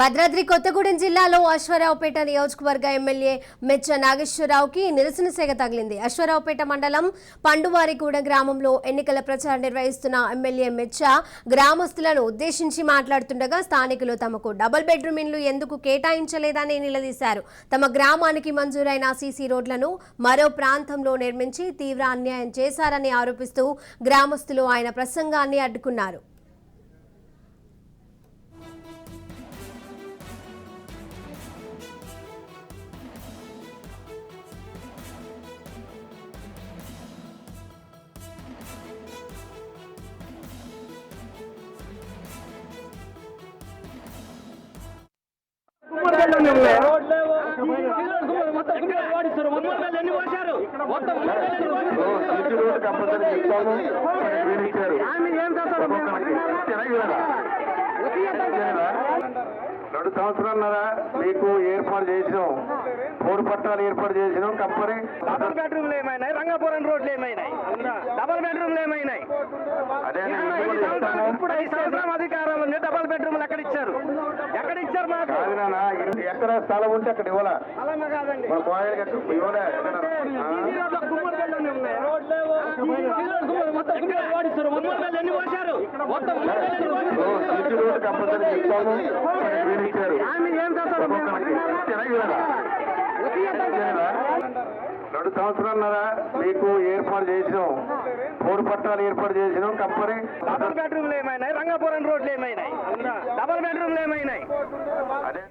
భద్రాద్రి కొత్తగూడెం జిల్లాలో అశ్వారావుపేట నియోజకవర్గ ఎమ్మెల్యే మెచ్చ నాగేశ్వరరావుకి నిరసన సేగ తగిలింది. అశ్వారావుపేట మండలం పండువారిగూడెం గ్రామంలో ఎన్నికల ప్రచారం నిర్వహిస్తున్న ఎమ్మెల్యే మెచ్చ గ్రామస్తులను ఉద్దేశించి మాట్లాడుతుండగా స్థానికులు తమకు డబుల్ బెడ్రూమ్ ఇండ్లు ఎందుకు కేటాయించలేదని నిలదీశారు. తమ గ్రామానికి మంజూరైన సీసీ రోడ్లను మరో ప్రాంతంలో నిర్మించి తీవ్ర అన్యాయం చేశారని ఆరోపిస్తూ గ్రామస్తులు ఆయన ప్రసంగాన్ని అడ్డుకున్నారు. రెండు సంవత్సరాలన్నరా మీకు ఏర్పాటు చేసినాం, 3 పట్టాలు ఏర్పాటు చేసినాం. కంపెనీ డబల్ బెడ్రూమ్లు ఏమైనాయి, రంగాపురం రోడ్లు ఏమైనాయి, డబల్ బెడ్రూమ్లు ఏమైనాయి. అదే ఇప్పుడు 5 సంవత్సరం అధికారంలో ఉంది, డబల్ బెడ్రూమ్లు ఎక్కడ ఇచ్చారు మాకు? కాదు నాన్న, ఎక్కడ స్థలం ఉంటే అక్కడ ఇవ్వాలా? అలాగే కాదండి, మన పోయాలి ఇవ్వలే. ఎన్ని పోశారు? కంపల్సరీ ఇస్తాము. ఏం చేస్తారు? 2 సంవత్సరాలన్నరా మీకు ఏర్పాటు చేసినాం, 3 పట్టాలు ఏర్పాటు చేసినాం. కంపెనీ డబల్ బెడ్రూమ్లు ఏమైనాయి, రంగాపురం రోడ్లు ఏమైనాయి, డబల్ బెడ్రూమ్లు ఏమైనాయి. అదే